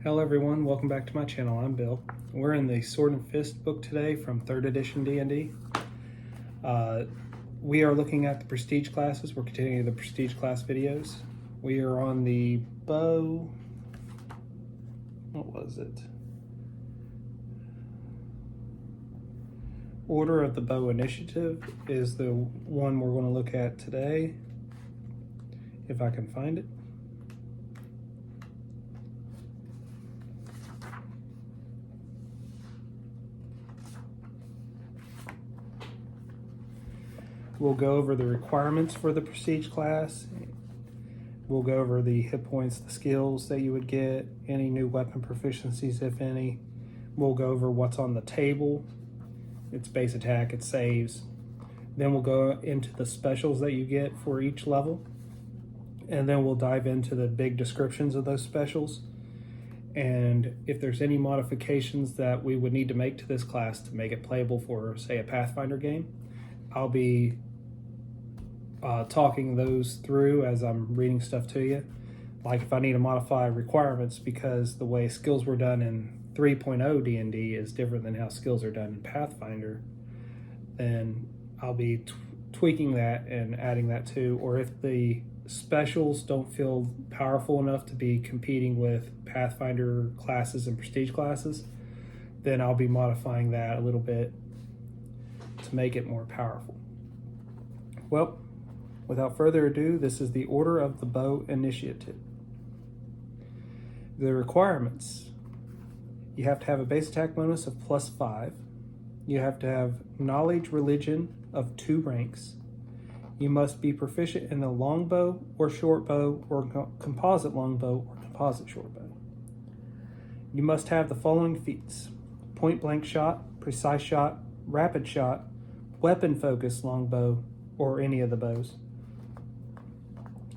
Hello everyone, welcome back to my channel. I'm Bill. We're in the Sword and Fist book today from 3rd edition D&D. We are looking at the prestige classes. We're continuing the prestige class videos. We are on the bow. What was it? Order of the Bow Initiative is the one we're going to look at today, if I can find it. We'll go over the requirements for the prestige class. We'll go over the hit points, the skills that you would get, any new weapon proficiencies, if any. We'll go over what's on the table, its base attack, its saves. Then we'll go into the specials that you get for each level. And then we'll dive into the big descriptions of those specials. And if there's any modifications that we would need to make to this class to make it playable for, say, a Pathfinder game, I'll be talking those through as I'm reading stuff to you. Like if I need to modify requirements because the way skills were done in 3.0 D&D is different than how skills are done in Pathfinder, then I'll be tweaking that and adding that too. Or if the specials don't feel powerful enough to be competing with Pathfinder classes and prestige classes, then I'll be modifying that a little bit to make it more powerful. Well, without further ado, this is the Order of the Bow Initiative. The requirements: you have to have a base attack bonus of +5. You have to have knowledge religion of 2 ranks. You must be proficient in the longbow or short bow or composite longbow or composite short bow. You must have the following feats: point blank shot, precise shot, rapid shot, weapon focus longbow or any of the bows,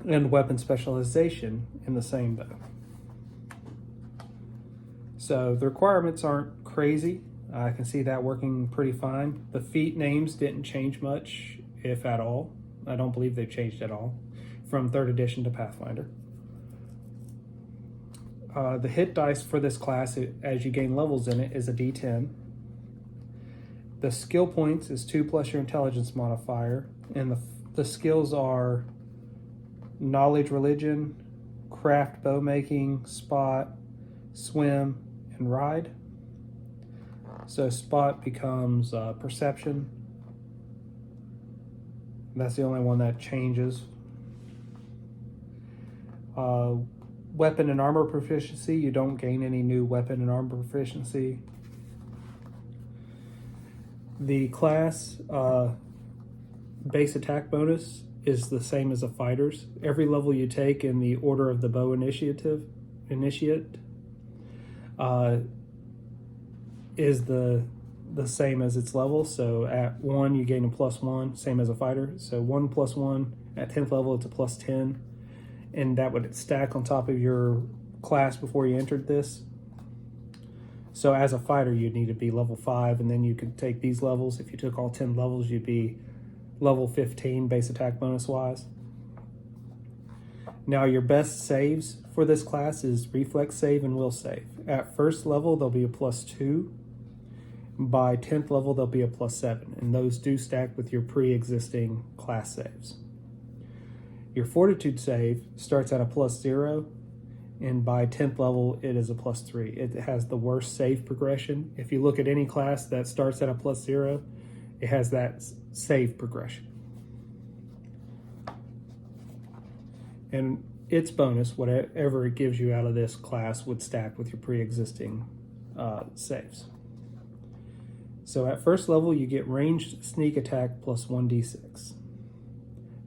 and weapon specialization in the same bow. So the requirements aren't crazy. I can see that working pretty fine. The feat names didn't change much, if at all. I don't believe they've changed at all from 3rd edition to Pathfinder. The hit dice for this class, as you gain levels in it, is a D10. The skill points is 2 plus your intelligence modifier, and the skills are knowledge religion, craft bow making, spot, swim, and ride. So spot becomes perception. That's the only one that changes. Weapon and armor proficiency, you don't gain any new weapon and armor proficiency. The class base attack bonus is the same as a fighter's. Every level you take in the Order of the Bow Initiate is the same as its level. So at 1 you gain a +1, same as a fighter. So 1 + 1 at 10th level it's a +10, and that would stack on top of your class before you entered this. So as a fighter you'd need to be level 5, and then you could take these levels. If you took all 10 levels you'd be level 15 base attack bonus wise. Now your best saves for this class is reflex save and will save. At 1st level they'll be a +2. By 10th level they'll be a +7, and those do stack with your pre-existing class saves. Your fortitude save starts at a +0, and by 10th level it is a +3. It has the worst save progression. If you look at any class that starts at a +0, it has that save progression. And its bonus, whatever it gives you out of this class, would stack with your pre-existing saves. So at 1st level you get ranged sneak attack plus 1d6.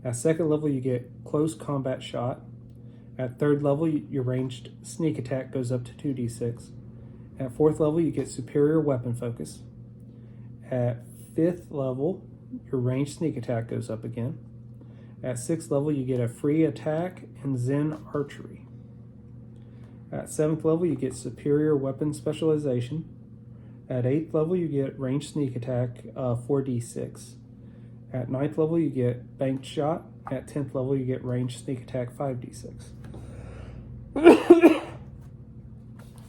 At 2nd level you get close combat shot. At 3rd level your ranged sneak attack goes up to 2d6. At 4th level you get superior weapon focus. At 5th level your ranged sneak attack goes up again. At 6th level you get a free attack and Zen archery. At 7th level you get superior weapon specialization. At 8th level you get ranged sneak attack 4d6. At 9th level you get banked shot. At 10th level you get ranged sneak attack 5d6.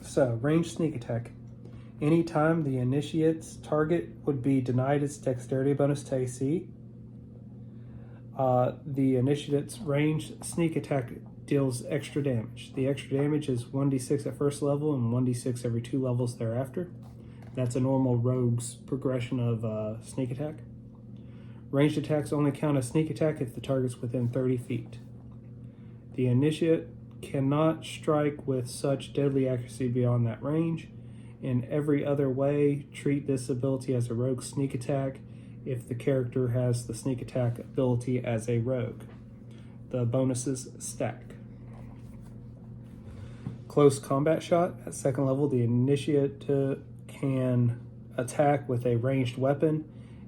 So, range sneak attack. Anytime the initiate's target would be denied its dexterity bonus to AC, the initiate's ranged sneak attack deals extra damage. The extra damage is 1d6 at first level and 1d6 every 2 levels thereafter. That's a normal rogue's progression of sneak attack. Ranged attacks only count as sneak attack if the target's within 30 feet. The initiate cannot strike with such deadly accuracy beyond that range. In every other way, treat this ability as a rogue sneak attack if the character has the sneak attack ability as a rogue. The bonuses stack. Close combat shot. At second level, the initiate can attack with a ranged weapon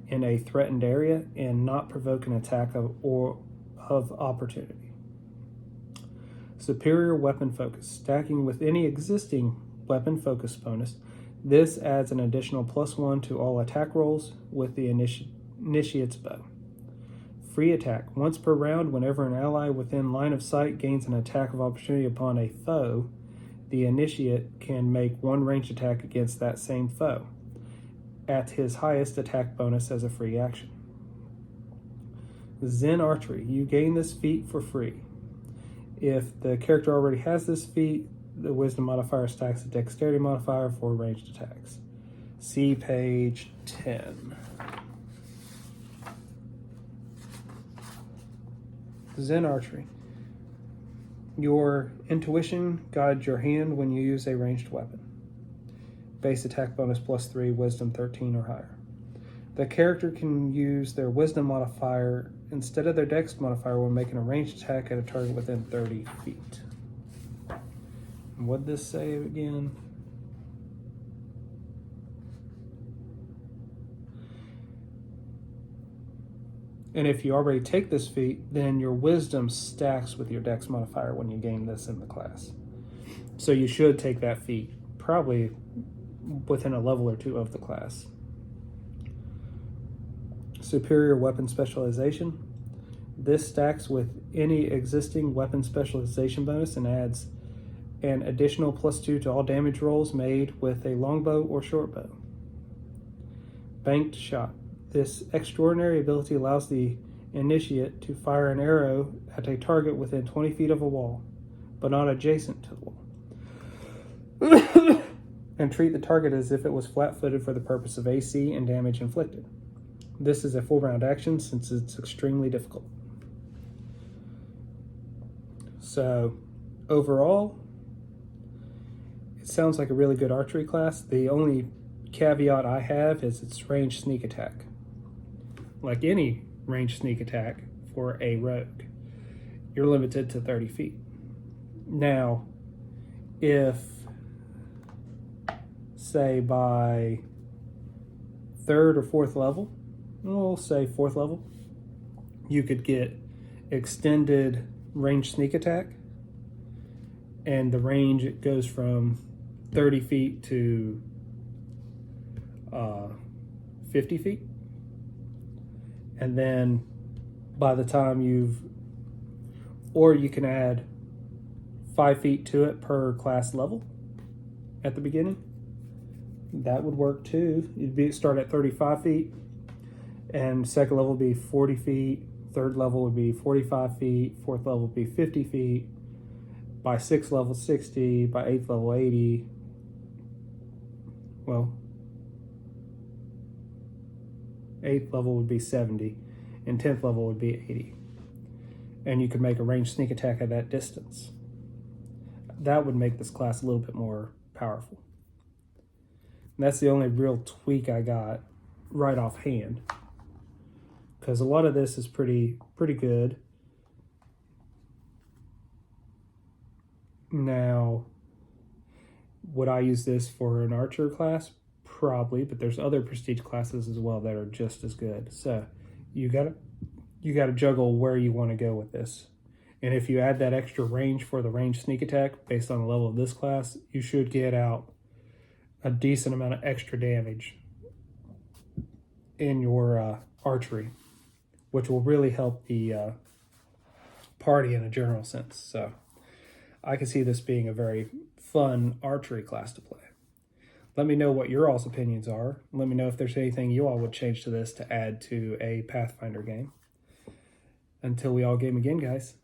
in a threatened area and not provoke an attack of opportunity. Superior weapon focus. Stacking with any existing weapon focus bonus. This adds an additional +1 to all attack rolls with the initiate's bow. Free attack. Once per round, whenever an ally within line of sight gains an attack of opportunity upon a foe, the initiate can make one ranged attack against that same foe at his highest attack bonus as a free action. Zen Archery. You gain this feat for free. If the character already has this feat, the wisdom modifier stacks the dexterity modifier for ranged attacks. See page 10. Zen Archery. Your intuition guides your hand when you use a ranged weapon. Base attack bonus +3, wisdom 13 or higher. The character can use their wisdom modifier instead of their dex modifier when making a ranged attack at a target within 30 feet. What'd this say again? And if you already take this feat, then your wisdom stacks with your dex modifier when you gain this in the class. So you should take that feat probably within a level or two of the class. Superior weapon specialization. This stacks with any existing weapon specialization bonus and adds an additional +2 to all damage rolls made with a longbow or shortbow. Banked shot. This extraordinary ability allows the initiate to fire an arrow at a target within 20 feet of a wall, but not adjacent to the wall, and treat the target as if it was flat-footed for the purpose of AC and damage inflicted. This is a full round action since it's extremely difficult. So, overall, it sounds like a really good archery class. The only caveat I have is its ranged sneak attack. Like any ranged sneak attack for a rogue, you're limited to 30 feet. Now, if, say, by 3rd or 4th level, we'll say 4th level, you could get extended ranged sneak attack, and the range goes from 30 feet to 50 feet. And then by the time or you can add 5 feet to it per class level at the beginning. That would work too. You'd start at 35 feet, and second level would be 40 feet, third level would be 45 feet, fourth level would be 50 feet, by 6th level 60, by 8th level 80. Well, 8th level would be 70, and 10th level would be 80. And you could make a ranged sneak attack at that distance. That would make this class a little bit more powerful. And that's the only real tweak I got right offhand, because a lot of this is pretty good. Now, would I use this for an archer class? Probably, but there's other prestige classes as well that are just as good. So you gotta juggle where you want to go with this. And if you add that extra range for the ranged sneak attack based on the level of this class, you should get out a decent amount of extra damage in your archery, which will really help the party in a general sense. So I can see this being a very fun archery class to play. Let me know what your all's opinions are. Let me know if there's anything you all would change to this to add to a Pathfinder game. Until we all game again, guys.